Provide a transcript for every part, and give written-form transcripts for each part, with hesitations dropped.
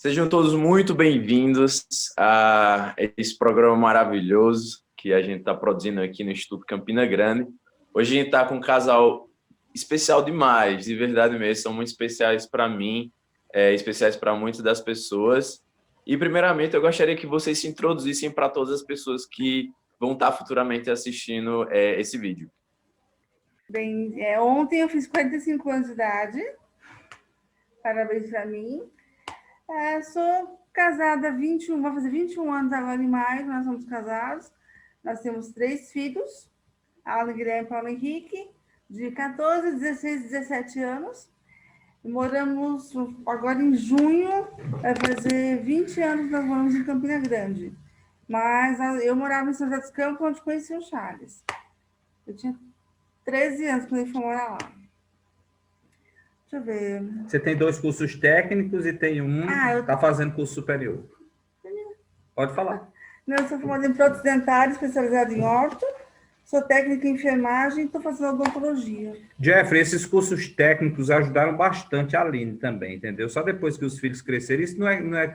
Sejam todos muito bem-vindos a esse programa maravilhoso que a gente está produzindo aqui no Instituto Campina Grande. Hoje a gente está com um casal especial demais, de verdade mesmo, são muito especiais para mim, especiais para muitas das pessoas. E, primeiramente, eu gostaria que vocês se introduzissem para todas as pessoas que vão estar futuramente assistindo esse vídeo. Bem, ontem eu fiz 45 anos de idade, parabéns para mim. Sou casada há 21, vou fazer 21 anos agora em maio, nós somos casados. Nós temos 3 filhos, Alan, Guilherme e Paulo Henrique, de 14, 16 e 17 anos. Moramos agora em junho, vai fazer 20 anos que nós moramos em Campina Grande. Mas eu morava em São José dos Campos, onde conheci o Charles. Eu tinha 13 anos quando ele foi morar lá. Deixa eu ver. Você tem 2 cursos técnicos e tem um que está fazendo curso superior. Pode falar. Não, eu sou formada em prótese dentária, especializada em orto. Sou técnica em enfermagem e estou fazendo odontologia. Jeffrey, esses cursos técnicos ajudaram bastante a Aline também, entendeu? Só depois que os filhos cresceram, isso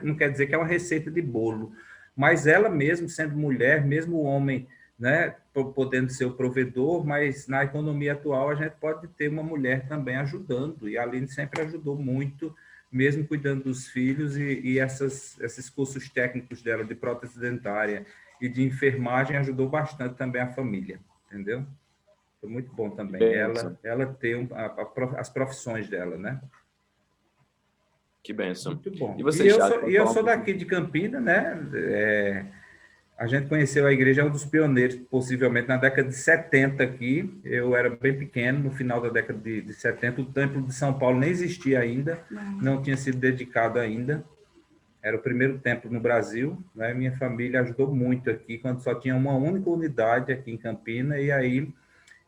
não quer dizer que é uma receita de bolo, mas ela mesmo, sendo mulher, mesmo o homem, né, podendo ser o provedor, mas na economia atual a gente pode ter uma mulher também ajudando, e a Aline sempre ajudou muito, mesmo cuidando dos filhos, e esses cursos técnicos dela de prótese dentária e de enfermagem ajudou bastante também a família, entendeu? Foi muito bom também. Ela ter as profissões dela, né? Que bênção. Muito bom. E você, eu sou daqui de Campina, né? A gente conheceu a igreja, é um dos pioneiros, possivelmente, na década de 70 aqui. Eu era bem pequeno, no final da década de 70. O Templo de São Paulo nem existia ainda, não tinha sido dedicado ainda. Era o primeiro templo no Brasil, né? Minha família ajudou muito aqui, quando só tinha uma única unidade aqui em Campina, e aí,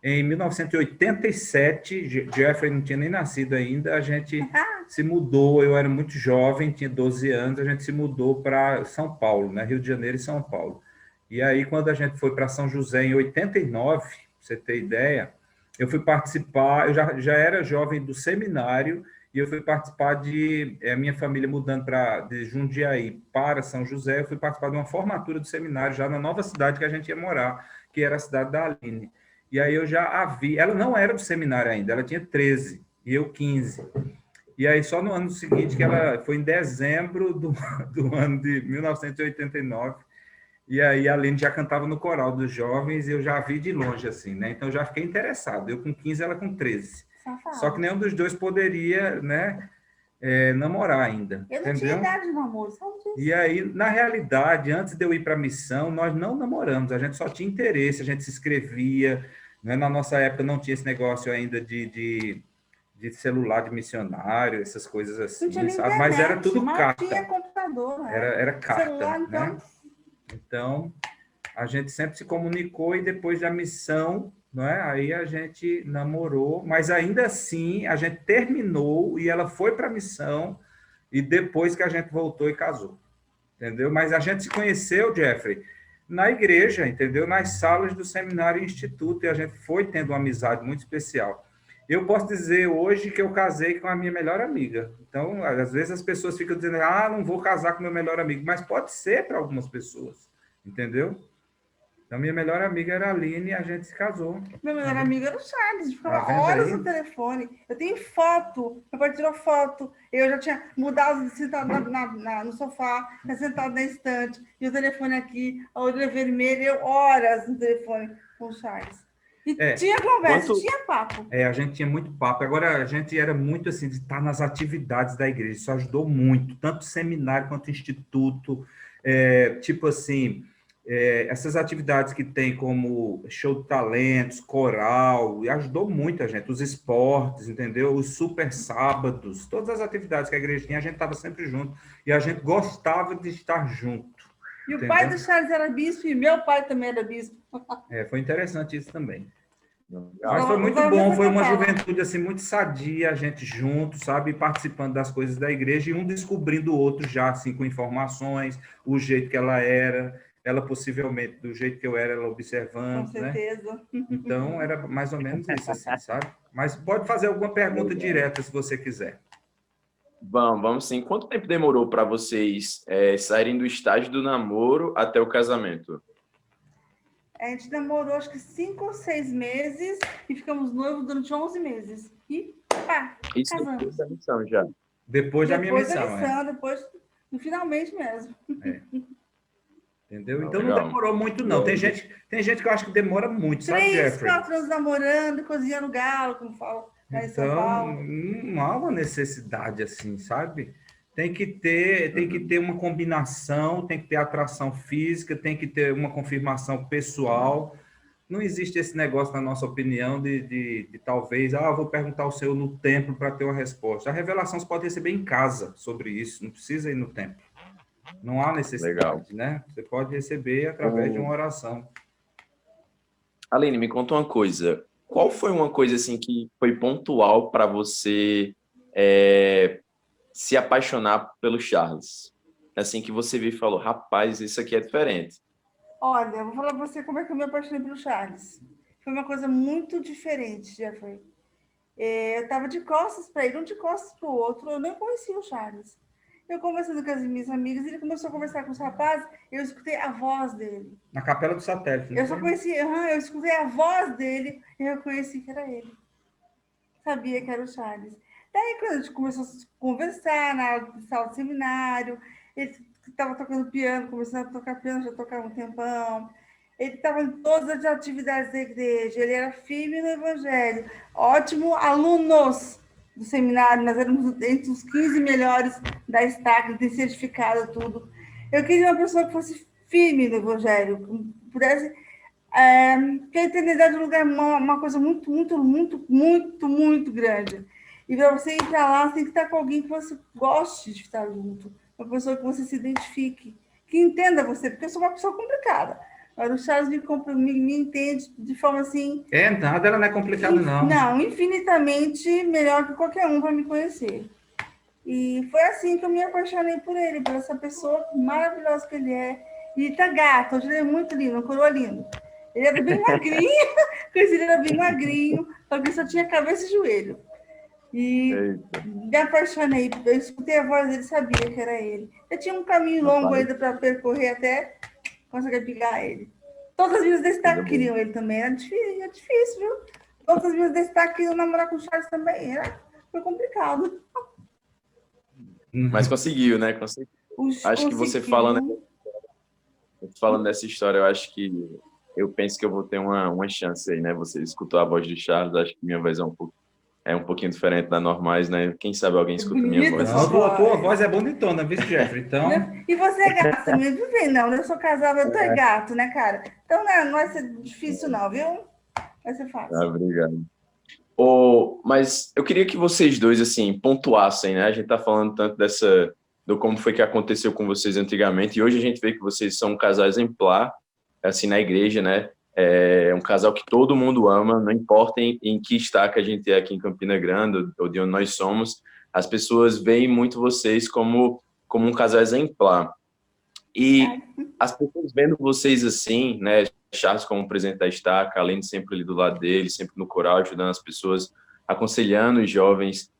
em 1987, Jeffrey não tinha nem nascido ainda, a gente se mudou, eu era muito jovem, tinha 12 anos, a gente se mudou para São Paulo, né? Rio de Janeiro e São Paulo. E aí, quando a gente foi para São José, em 89, para você ter ideia, eu fui participar, eu já era jovem do seminário, e eu fui participar de, a minha família mudando de Jundiaí para São José, eu fui participar de uma formatura do seminário, já na nova cidade que a gente ia morar, que era a cidade da Aline. E aí eu já a vi, ela não era do seminário ainda, ela tinha 13, e eu 15. E aí só no ano seguinte, que ela foi em dezembro do ano de 1989, e aí a Aline já cantava no coral dos jovens, e eu já vi de longe, assim, né? Então eu já fiquei interessado, eu com 15, ela com 13. Só que nenhum dos dois poderia, né, namorar ainda. Eu não tinha idade de namoro, sabe disso? E aí, na realidade, antes de eu ir para a missão, nós não namoramos, a gente só tinha interesse, a gente se inscrevia, né? Na nossa época não tinha esse negócio ainda de celular de missionário, essas coisas assim, sabe? Internet, mas era tudo carta. Tinha computador, né? Era carta, celular, então... né? Então, a gente sempre se comunicou e depois da missão, não é? Aí a gente namorou, mas ainda assim a gente terminou e ela foi para a missão e depois que a gente voltou e casou, entendeu? Mas a gente se conheceu, Jeffrey, na igreja, entendeu? Nas salas do seminário e instituto, e a gente foi tendo uma amizade muito especial. Eu posso dizer hoje que eu casei com a minha melhor amiga. Então, às vezes as pessoas ficam dizendo, não vou casar com meu melhor amigo, mas pode ser para algumas pessoas, entendeu? Então, minha melhor amiga era a Aline e a gente se casou. Meu melhor amigo era o Charles, a gente ficava horas no telefone. Eu tenho foto, meu pai tirou foto, eu já tinha mudado, sentado no sofá, sentado na estante, e o telefone aqui, a orelha vermelha, eu horas no telefone com o Charles. E tinha conversa, tinha papo. A gente tinha muito papo. Agora, a gente era muito assim, de estar nas atividades da igreja. Isso ajudou muito, tanto seminário quanto instituto. Tipo assim, essas atividades que tem como show de talentos, coral, e ajudou muito a gente. Os esportes, entendeu? Os super sábados, todas as atividades que a igreja tinha, a gente estava sempre junto. E a gente gostava de estar junto. E o pai do Charles era bispo e meu pai também era bispo. Foi interessante isso também. Mas foi muito bom, foi uma juventude assim, muito sadia, a gente junto, sabe, participando das coisas da igreja, e um descobrindo o outro já, assim, com informações, o jeito que ela possivelmente, do jeito que eu era, ela observando, com certeza. Né? Então, era mais ou menos isso, assim, sabe? Mas pode fazer alguma pergunta direta, se você quiser. Vamos sim. Quanto tempo demorou para vocês saírem do estágio do namoro até o casamento? A gente namorou acho que 5 ou 6 meses e ficamos noivos durante 11 meses. E pá, Isso depois casamos. da missão já. Depois da minha Depois da missão, missão, depois do finalmente mesmo. Entendeu? Ah, Então não legal. demorou muito, não. Tem gente que eu acho que demora muito, sabe, 3, Jeffrey? 4 anos namorando, cozinhando galo, como falo lá em São Então, Paulo. não há uma necessidade assim, sabe? Tem que ter uma combinação, tem que ter atração física, tem que ter uma confirmação pessoal. Não existe esse negócio, na nossa opinião, de talvez, vou perguntar ao Senhor no templo para ter uma resposta. A revelação você pode receber em casa sobre isso, não precisa ir no templo. Não há Legal. necessidade, né? Você pode receber através de O... uma oração. Aline, me conta uma coisa. Qual foi uma coisa assim que foi pontual para você se apaixonar pelo Charles? Assim que você viu e falou, rapaz, isso aqui é diferente. Olha, eu vou falar para você como é que eu me apaixonei pelo Charles. Foi uma coisa muito diferente, Jeffrey. Eu estava de costas para ele, um de costas para o outro. Eu nem conhecia o Charles. Eu conversando com as minhas amigas, ele começou a conversar com os rapazes, eu escutei a voz dele. Na Capela do Satélite, não Eu só foi? conhecia, eu escutei a voz dele e eu reconheci que era ele. Sabia que era o Charles. Daí, quando a gente começou a conversar na sala de seminário, ele estava tocando piano, começando a tocar piano, já tocava um tempão. Ele estava em todas as atividades da igreja, ele era firme no evangelho, ótimo alunos do seminário, nós éramos entre os 15 melhores da estaca, ele tem certificado tudo. Eu queria uma pessoa que fosse firme no evangelho, pudesse porque a eternidade é um lugar, uma coisa muito, muito, muito, muito, muito grande. E para você ir para lá, você tem que estar com alguém que você goste de estar junto. Uma pessoa que você se identifique, que entenda você, porque eu sou uma pessoa complicada. Agora, o Charles me entende de forma assim. Nada, ela não é complicado, não. Não, infinitamente melhor que qualquer um para me conhecer. E foi assim que eu me apaixonei por ele, por essa pessoa maravilhosa que ele é. E tá gato, hoje ele é muito lindo, um coroa lindo. Ele era bem magrinho, conheci ele era bem magrinho, só que só tinha cabeça e joelho. E Eita, me apaixonei, eu escutei a voz dele, sabia que era ele. Eu tinha um caminho longo rapaz, ainda para percorrer até conseguir pegar ele. Todas as minhas coisa destaques boa. queriam ele também, era difícil, viu? Todas as minhas destaques queriam namorar com o Charles também, foi complicado. Mas conseguiu, né? Conseguiu. Acho que você Conseguiu. falando dessa história, eu penso que eu vou ter uma chance aí, né? Você escutou a voz do Charles, acho que minha voz é um pouquinho diferente da normais, né? Quem sabe alguém É escuta a minha bonita a voz Não, sua assim. tua voz. voz é bonitona, viu, Jeffrey? Então, E você é gato também, viu? Não, eu sou casada, tu é gato, né, cara? Então não vai ser difícil, não, viu? Vai ser Ah, fácil. obrigado. Mas eu queria que vocês dois, assim, pontuassem, né? A gente tá falando tanto do como foi que aconteceu com vocês antigamente, e hoje a gente vê que vocês são um casal exemplar, assim, na igreja, né? É um casal que todo mundo ama, não importa em que estaca a gente é aqui em Campina Grande, ou de onde nós somos, as pessoas veem muito vocês como um casal exemplar. Ai, E as pessoas vendo vocês assim, né, Charles como presidente da estaca, além de sempre ali do lado dele, sempre no coral, ajudando as pessoas, aconselhando os jovens,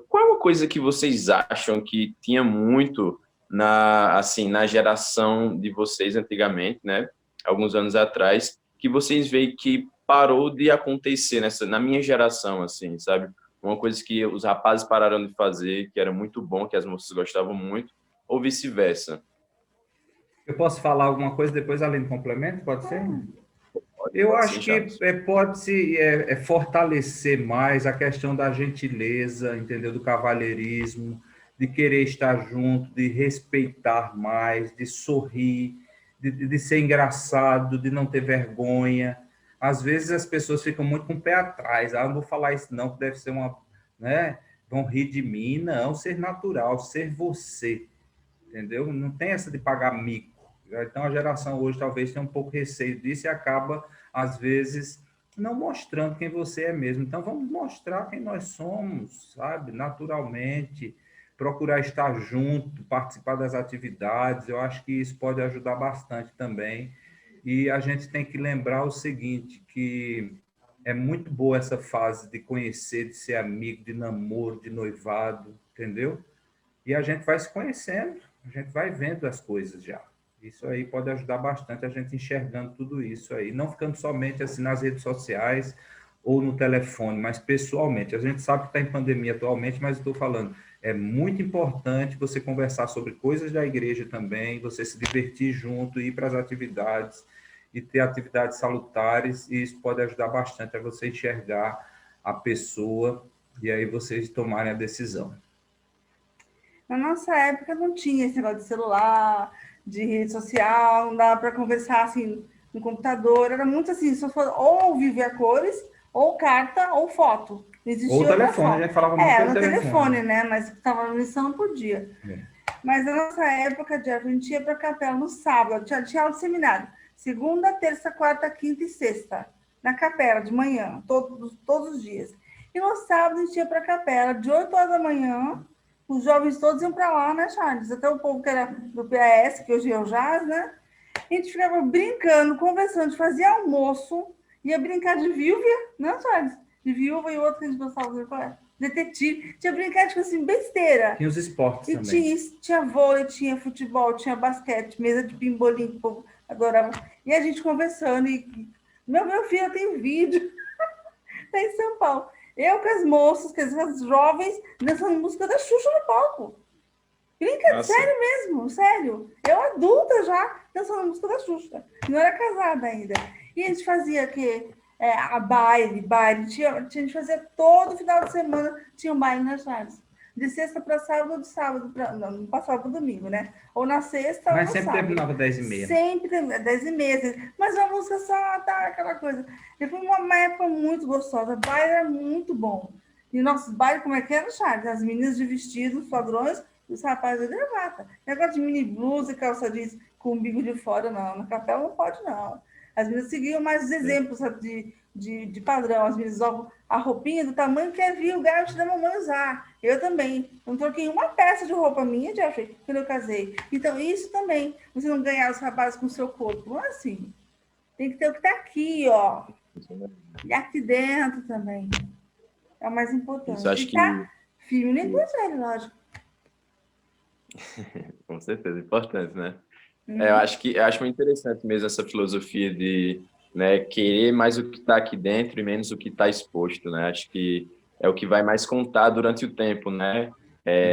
qual é uma coisa que vocês acham que tinha muito na geração de vocês antigamente, né, alguns anos atrás, que vocês veem que parou de acontecer na minha geração, assim, sabe? Uma coisa que os rapazes pararam de fazer, que era muito bom, que as moças gostavam muito, ou vice-versa. eu posso falar alguma coisa depois, além do complemento? Pode ser? Eu Pode acho sim, que Charles. pode-se fortalecer mais a questão da gentileza, entendeu? Do cavalheirismo, de querer estar junto, de respeitar mais, de sorrir, de ser engraçado, de não ter vergonha. Às vezes as pessoas ficam muito com o pé atrás. Não vou falar isso não, que deve ser uma, né? Vão rir de mim. Não, ser natural, ser você, entendeu? Não tem essa de pagar mico. Então, a geração hoje talvez tenha um pouco receio disso e acaba, às vezes, não mostrando quem você é mesmo. Então, vamos mostrar quem nós somos, sabe? Naturalmente, procurar estar junto, participar das atividades. Eu acho que isso pode ajudar bastante também. E a gente tem que lembrar o seguinte, que é muito boa essa fase de conhecer, de ser amigo, de namoro, de noivado, entendeu? e a gente vai se conhecendo, a gente vai vendo as coisas já. Isso aí pode ajudar bastante a gente enxergando tudo isso aí, não ficando somente assim nas redes sociais ou no telefone, mas pessoalmente. A gente sabe que está em pandemia atualmente, mas estou falando, é muito importante você conversar sobre coisas da igreja também, você se divertir junto, ir para as atividades e ter atividades salutares, e isso pode ajudar bastante a você enxergar a pessoa e aí vocês tomarem a decisão. Na nossa época não tinha esse negócio de celular, de rede social, não dava para conversar assim no computador, era muito assim, só for, ou viver a cores, ou carta, ou foto. Não Ou existia outra telefone, a forma. gente falava muito É, pelo no telefone. telefone, né? Mas estava na missão, não podia. É. Mas na nossa época, Jeff, a gente ia para a capela no sábado, tinha aula de seminário. Segunda, terça, quarta, quinta e sexta. Na capela, de manhã, todos os dias. E no sábado a gente ia para a capela, de 8 horas da manhã, os jovens todos iam para lá, né, Charles? Até o povo que era do PAS, que hoje é o JAS, né? A gente ficava brincando, conversando, a gente fazia almoço, ia brincar de viúva, né, Charles? De viúva e outro que a gente gostava de falar. Detetive. Tinha brincar de assim, besteira. Tinha os esportes E também. tinha vôlei, tinha futebol, tinha basquete, mesa de pimbolim, que o povo adorava. E a gente conversando. E meu filho tem vídeo, tá em São Paulo. Eu com as moças, com as jovens, dançando música da Xuxa no palco. Brinca, Nossa, sério mesmo, sério. Eu adulta já, dançando música da Xuxa. Não era casada ainda. E a gente fazia que a baile. A gente fazia todo final de semana, tinha um baile nas Charles. De sexta para sábado, ou de sábado para. Não passava para domingo, né? Ou na sexta ou Mas no sempre sábado. terminava 10h30. Sempre, 10h30. Mas a música só tá aquela coisa. E foi uma época muito gostosa. O baile era muito bom. E nossos bailes, como é que era, Charles? As meninas de vestidos padrões e os rapazes de gravata. Negócio de mini blusa e calça jeans com o umbigo de fora, não. Na capela não pode, não. As meninas seguiam mais os exemplos, sabe, de padrão. As meninas usavam a roupinha do tamanho que havia o garoto da mamãe usar. Eu também. Não troquei uma peça de roupa minha, Jeffrey, quando eu casei. Então, isso também. Você não ganhar os rapazes com o seu corpo. Não é assim. Tem que ter o que está aqui, ó. E aqui dentro também. É o mais isso importante. acho E tá firme no que evangelho, lógico. com certeza importante, né? Eu Uhum. acho eu acho muito interessante mesmo essa filosofia de, né, querer mais o que está aqui dentro e menos o que está exposto, né? Acho que é o que vai mais contar durante o tempo, né?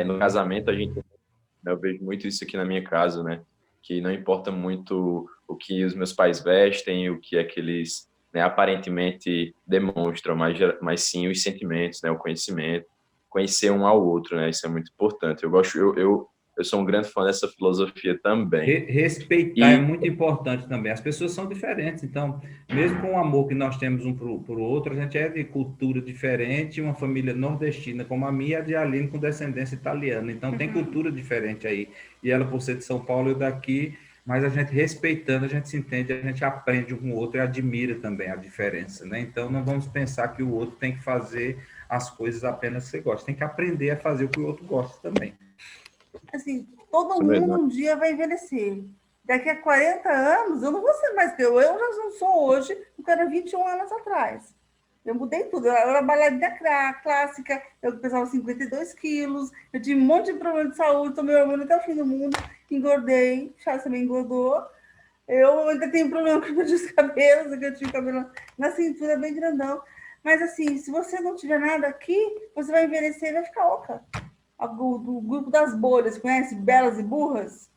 No É. casamento a gente, eu vejo muito isso aqui na minha casa, né? Que não importa muito o que os meus pais vestem, o que é que eles, né, aparentemente demonstram, mas sim os sentimentos, né? O conhecimento, conhecer um ao outro, né? Isso é muito importante. Eu sou um grande fã dessa filosofia também. Respeitar é E muito importante também. As pessoas são diferentes, então, mesmo com o amor que nós temos um para o outro, a gente é de cultura diferente, uma família nordestina como a minha, e a de Aline com descendência italiana. Então, tem cultura diferente aí. E ela, por ser de São Paulo, eu daqui, mas a gente respeitando, a gente se entende, a gente aprende um com o outro e admira também a diferença, né? Então, não vamos pensar que o outro tem que fazer as coisas apenas que você gosta. Tem que aprender a fazer o que o outro gosta também. Assim, todo isso mundo mesmo. um dia vai envelhecer. Daqui a 40 anos, eu não vou ser mais que eu. Eu já não sou hoje o que era 21 anos atrás. Eu mudei tudo. Eu era bailarina clássica, eu pesava 52 quilos, eu tive um monte de problema de saúde, tomei hormônio até o fim do mundo, engordei, Charles também engordou. Eu ainda tenho problema com os cabelos, que eu tive cabelo na cintura bem grandão. Mas assim, se você não tiver nada aqui, você vai envelhecer e vai ficar oca. Do grupo das bolhas, conhece? Belas e Burras?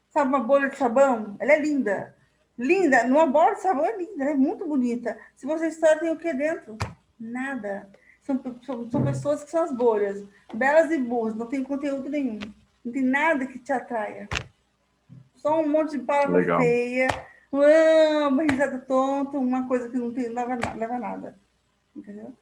Sabe uma bolha de sabão? Ela é linda. Linda. Numa bola de sabão é linda, ela é muito bonita. Se você estoura, tem o que dentro? Nada. São pessoas que são as bolhas. Belas e burras, não tem conteúdo nenhum. Não tem nada que te atraia. Só um monte de palavra Legal. feia, uma risada tonta, uma coisa que não tem, leva a nada. Entendeu?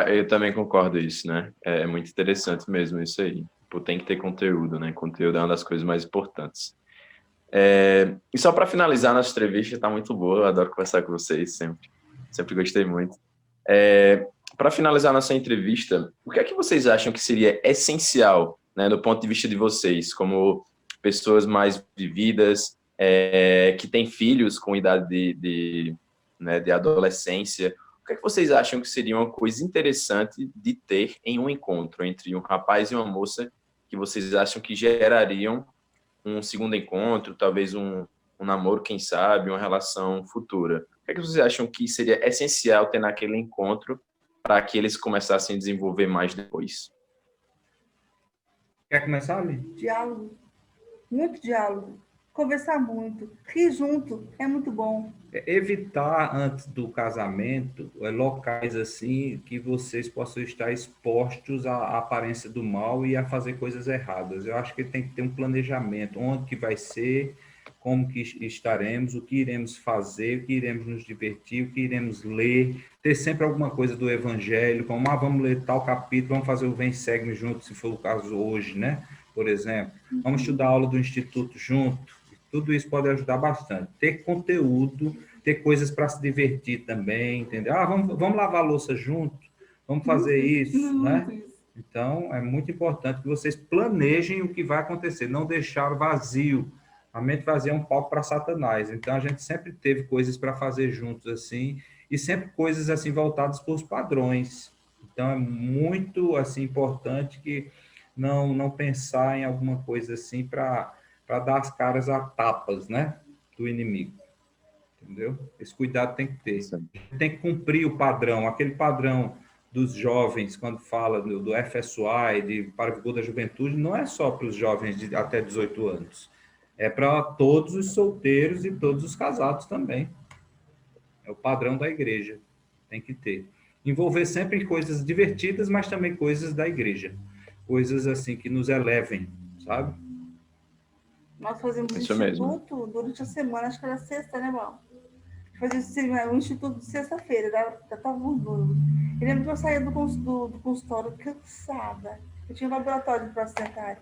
Eu também concordo isso, né? É muito interessante mesmo isso aí. Tipo, tem que ter conteúdo, né? Conteúdo é uma das coisas mais importantes. E só para finalizar, nossa entrevista está muito boa, eu adoro conversar com vocês, sempre. Sempre gostei muito. Para finalizar nossa entrevista, o que é que vocês acham que seria essencial, né, do ponto de vista de vocês, como pessoas mais vividas, que têm filhos com idade né, de adolescência? O que é que vocês acham que seria uma coisa interessante de ter em um encontro entre um rapaz e uma moça que vocês acham que gerariam um segundo encontro, talvez um namoro, quem sabe, uma relação futura? O que é que vocês acham que seria essencial ter naquele encontro para que eles começassem a desenvolver mais depois? Quer começar, Ali? Diálogo, muito diálogo. Conversar muito, rir junto, é muito bom. Evitar antes do casamento locais assim que vocês possam estar expostos à aparência do mal e a fazer coisas erradas. Eu acho que tem que ter um planejamento, onde que vai ser, como que estaremos, o que iremos fazer, o que iremos nos divertir, o que iremos ler, ter sempre alguma coisa do evangelho, como vamos ler tal capítulo, vamos fazer o Vem Segue-me junto, se for o caso hoje, né? Por exemplo, vamos estudar a aula do Instituto junto. Tudo isso pode ajudar bastante. Ter conteúdo, ter coisas para se divertir também, entendeu? Vamos lavar a louça junto, vamos fazer isso, né? Então, é muito importante que vocês planejem o que vai acontecer, não deixar vazio. A mente vazia é um palco para Satanás. Então, a gente sempre teve coisas para fazer juntos, assim, e sempre coisas, assim, voltadas para os padrões. Então, é muito, assim, importante que não pensar em alguma coisa, assim, para dar as caras a tapas, né, do inimigo, entendeu? Esse cuidado tem que ter. Tem que cumprir o padrão, aquele padrão dos jovens, quando fala do FSY, de Para o Vigor da Juventude, não é só para os jovens de até 18 anos, é para todos os solteiros e todos os casados também. É o padrão da igreja, tem que ter. Envolver sempre coisas divertidas, mas também coisas da igreja, coisas assim que nos elevem, sabe? Nós fazemos Isso mesmo. instituto durante a semana, acho que era sexta, né, Val? Fazia um instituto de sexta-feira, estava duro. Eu lembro que eu saía do consultório cansada. Eu tinha um laboratório de próstata dentária.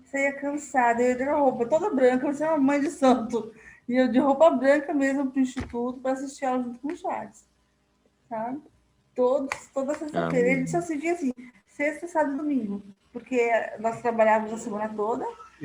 Saía cansada, eu ia de roupa toda branca, parecia uma mãe de santo. E eu de roupa branca mesmo para o instituto para assistir aula junto com o Charles, sabe? Toda sexta-feira. Ele só se via assim, sexta, sábado e domingo. Porque nós trabalhávamos a semana toda.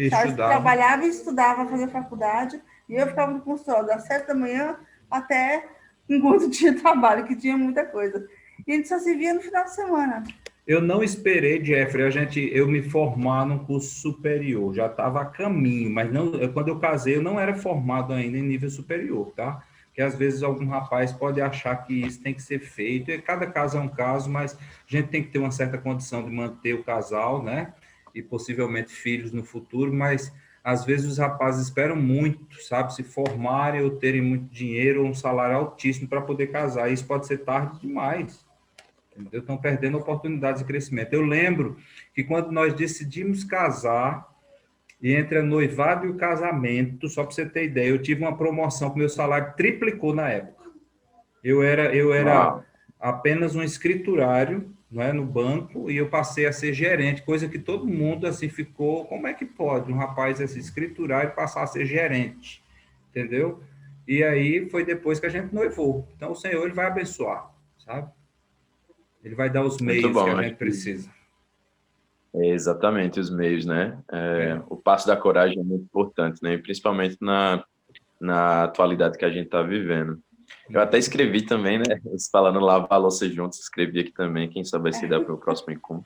Charles trabalhava e estudava, fazia faculdade. E eu ficava no consultório das 7 da manhã até enquanto tinha trabalho, que tinha muita coisa. E a gente só se via no final de semana. Eu não esperei, Jeffrey, eu me formar num curso superior. Já estava a caminho, mas não, quando eu casei, eu não era formado ainda em nível superior, tá? Que às vezes algum rapaz pode achar que isso tem que ser feito, e cada caso é um caso, mas a gente tem que ter uma certa condição de manter o casal, né? E possivelmente filhos no futuro, mas às vezes os rapazes esperam muito, sabe? Se formarem ou terem muito dinheiro ou um salário altíssimo para poder casar. Isso pode ser tarde demais. Entendeu? Estão perdendo oportunidades de crescimento. Eu lembro que quando nós decidimos casar, e entre a noivado e o casamento, só para você ter ideia, eu tive uma promoção que meu salário triplicou na época. Eu era apenas um escriturário, não é, no banco, e eu passei a ser gerente, coisa que todo mundo assim ficou, como é que pode um rapaz assim, escriturário passar a ser gerente? Entendeu? E aí foi depois que a gente noivou. Então o Senhor ele vai abençoar, sabe? Ele vai dar os meios que a gente precisa. Exatamente, os meios, né? O passo da coragem é muito importante, né? E principalmente na atualidade que a gente está vivendo. Eu até escrevi também, né? Falando lavar a louça juntos, escrevi aqui também, quem sabe se dá para o próximo encontro.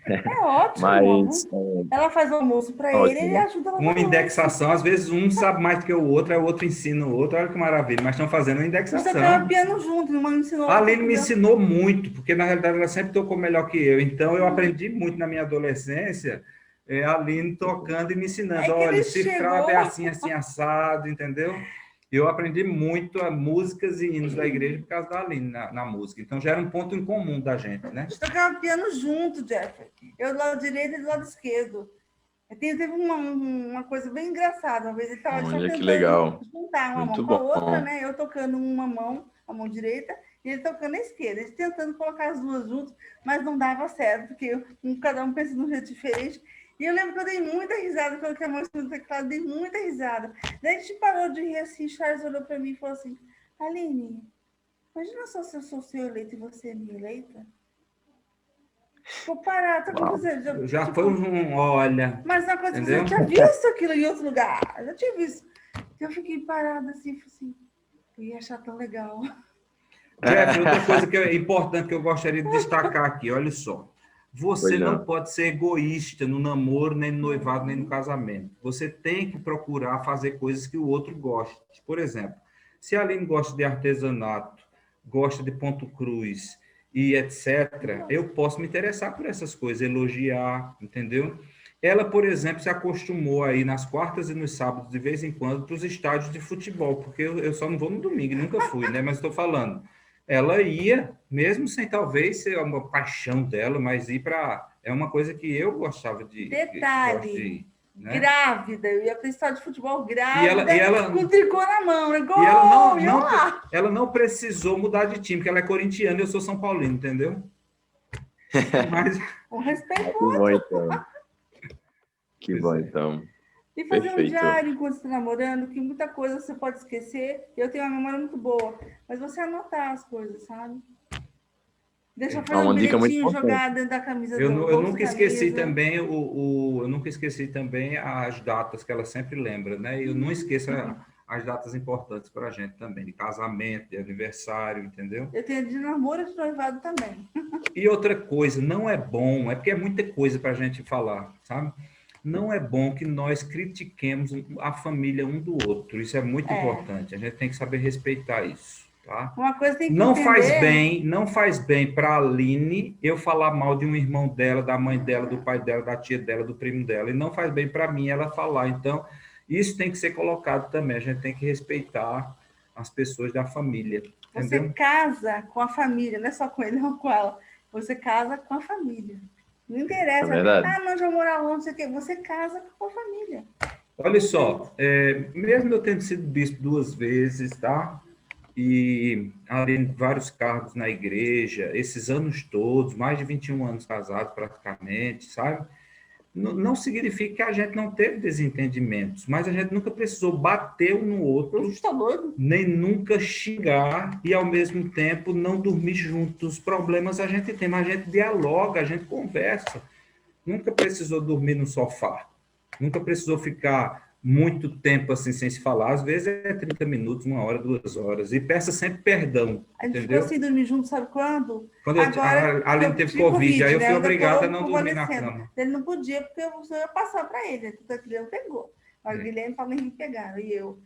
É ótimo. Mas, ela faz o almoço para ele e ele ajuda ela. Uma indexação, às vezes um sabe mais do que o outro, aí o outro ensina o outro, olha que maravilha, mas estão fazendo uma indexação. Você tocava piano junto, não me ensinou. A Aline me ensinou muito, porque na realidade ela sempre tocou melhor que eu, então eu aprendi muito na minha adolescência, a Aline tocando e me ensinando, olha, cifrado é assim, assim, assado, entendeu? Eu aprendi muito a músicas e hinos da igreja por causa da Aline na música. Então, já era um ponto em comum da gente, né? A gente tocava piano junto, Jeffrey. Eu do lado direito e do lado esquerdo. Teve uma coisa bem engraçada. Uma vez ele estava tentando juntar uma mão com a outra, né? Eu tocando uma mão, a mão direita, e ele tocando a esquerda. Ele tentando colocar as duas juntas, mas não dava certo, porque cada um pensa de um jeito diferente. E eu lembro que eu dei muita risada, quando eu mostrei no teclado, dei muita risada. Daí a gente parou de rir assim, Charles olhou para mim e falou assim, Aline, imagina só se eu sou seu eleito e você é minha eleita. Vou parar, tá acontecendo. Já foi olha... Mas na coisa que eu tinha visto aquilo em outro lugar, eu já tinha visto. Eu fiquei parada assim, eu ia achar tão legal. Jeff, outra coisa que é importante que eu gostaria de destacar aqui, olha só. Você não pode ser egoísta no namoro, nem no noivado, nem no casamento. Você tem que procurar fazer coisas que o outro goste. Por exemplo, se a Aline gosta de artesanato, gosta de ponto cruz e etc., eu posso me interessar por essas coisas, elogiar, entendeu? Ela, por exemplo, se acostumou aí nas quartas e nos sábados, de vez em quando, para os estádios de futebol, porque eu só não vou no domingo, nunca fui, né? Mas estou falando. Ela ia, mesmo sem talvez ser uma paixão dela, mas ir para... É uma coisa que eu gostava de... Detalhe, de ir, né? grávida, eu ia para o estádio de futebol grávida, e ela, com o tricô na mão, né? Gol, e ela não precisou mudar de time, porque ela é corintiana e eu sou São Paulino, entendeu? Mas... Um respeito. Que bom, então. Que bom, então. E fazer um diário enquanto você está namorando, que muita coisa você pode esquecer. Eu tenho uma memória muito boa, mas você anotar as coisas, sabe? Deixa eu fazer um bilhetinho jogado dentro da camisa eu nunca esqueci também eu nunca esqueci também as datas que ela sempre lembra, né? Eu não esqueço as datas importantes para a gente também, de casamento, de aniversário, entendeu? Eu tenho de namoro e de noivado também. E outra coisa, não é bom, é porque é muita coisa para a gente falar, sabe? Não é bom que nós critiquemos a família um do outro. Isso é muito importante. A gente tem que saber respeitar isso, tá? Uma coisa tem que entender... Não faz bem para a Aline eu falar mal de um irmão dela, da mãe dela, do pai dela, da tia dela, do primo dela. E não faz bem para mim ela falar. Então, isso tem que ser colocado também. A gente tem que respeitar as pessoas da família. Você entendeu? casa com a família, não é só com ele ou com ela. Você casa com a família. Não interessa. Não, já morar longe, não sei o quê. Você casa com a família. Olha só, mesmo eu tendo sido bispo 2 vezes, tá? E além de vários cargos na igreja, esses anos todos, mais de 21 anos casados praticamente, sabe? Não significa que a gente não teve desentendimentos, mas a gente nunca precisou bater um no outro, nem nunca xingar e, ao mesmo tempo, não dormir juntos. Problemas a gente tem, mas a gente dialoga, a gente conversa. Nunca precisou dormir no sofá, nunca precisou ficar muito tempo assim sem se falar. Às vezes é 30 minutos, 1 hora, 2 horas. E peça sempre perdão. A gente entendeu? ficou sem dormir junto, sabe quando? Quando a Aline teve Covid, aí eu fui obrigada a não dormir na cama. Ele não podia, porque eu ia passar para ele. Então, a criança pegou. O Guilherme e o Paulo Henrique pegaram, e eu.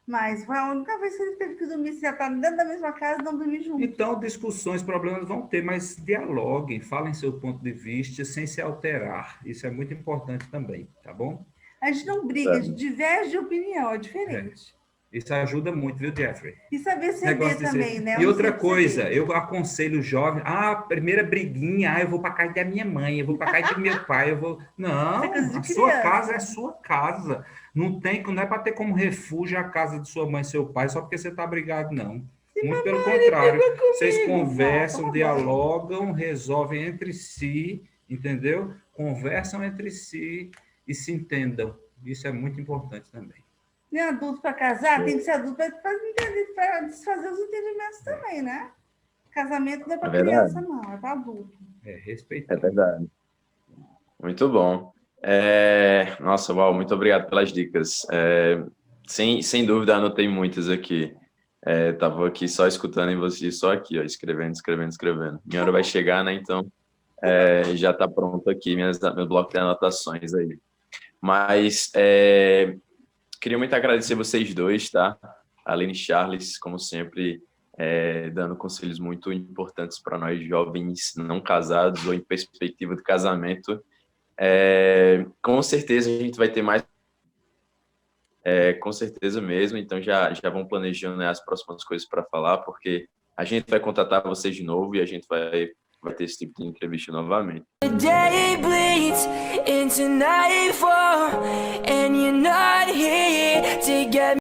Mas foi a única vez que ele teve que dormir, se já está dentro da mesma casa, não dormir junto. Então, discussões, problemas vão ter, mas dialoguem, falem seu ponto de vista sem se alterar. Isso é muito importante também, tá bom? A gente não briga, a gente diverge de opinião, é diferente. Isso ajuda muito, viu, Jeffrey? E saber ceder também, né? E outra coisa, eu aconselho o jovem, primeira briguinha, eu vou para casa da minha mãe, eu vou para casa do meu pai, eu vou... Não, a sua casa é a sua casa. Não é para ter como refúgio a casa de sua mãe e seu pai só porque você está brigado, não. Muito pelo contrário. Vocês conversam, dialogam, resolvem entre si, entendeu? Conversam entre si e se entendam. Isso é muito importante também. E adulto para casar, tem que ser adulto para desfazer os entendimentos também, né? Casamento não é para criança, não, é para adulto. Respeitar. É verdade. Muito bom. Nossa, Val, muito obrigado pelas dicas. Sem dúvida, anotei muitas aqui. Estava aqui só escutando e você só aqui, ó, escrevendo. Minha hora vai chegar, né? Então, já está pronto aqui meu bloco de anotações aí. Mas queria muito agradecer vocês dois, tá? Aline e Charles, como sempre, dando conselhos muito importantes para nós jovens não casados ou em perspectiva de casamento. Com certeza a gente vai ter mais, com certeza mesmo, então já vão planejando, né, as próximas coisas para falar, porque a gente vai contatar vocês de novo e a gente vai ter esse tipo de entrevista novamente. The day bleeds into nightfall.